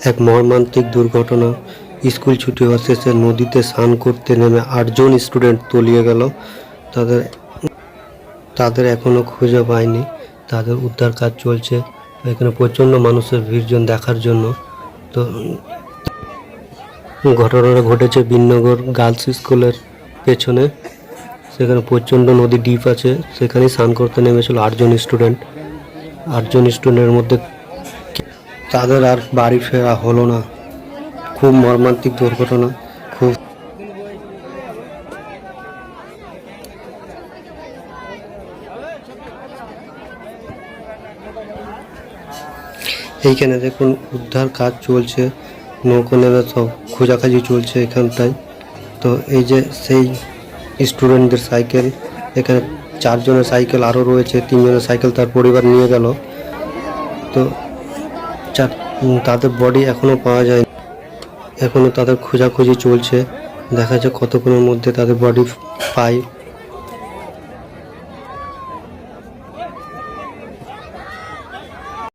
এক মর্মান্তিক দুর্ঘটনা। স্কুল ছুটি হওয়া শেষে নদীতে স্নান করতে নেমে ৮ জন স্টুডেন্ট তলিয়ে গেল। তাদের তাদের এখনও খুঁজে পায়নি। তাদের উদ্ধার কাজ চলছে। এখানে প্রচণ্ড মানুষের ভিড়জন দেখার জন্য। তো ঘটনাটা ঘটেছে বিননগর গার্লস স্কুলের পেছনে। সেখানে প্রচণ্ড নদী ডিপ আছে, সেখানে স্নান করতে নেমেছিল ৮ জন স্টুডেন্ট। ৮ জন স্টুডেন্টের মধ্যে তাদের আর বাড়ি ফেরা হলো না। খুব মর্মান্তিক দুর্ঘটনা। খুব এইখানে দেখুন উদ্ধার কাজ চলছে, নৌকো নেমে সব খোঁজাখাঁজি চলছে এখানটায়। তো এই যে সেই স্টুডেন্টদের সাইকেল, এখানে 4 জনের সাইকেল আরও রয়েছে, 3 জনের সাইকেল তার পরিবার নিয়ে গেল। তো তাদের বডি এখনও পাওয়া যায়নি, এখনও তাদের খোঁজাখুঁজি চলছে। দেখা যাক কতক্ষণের মধ্যে তাদের বডি পায়।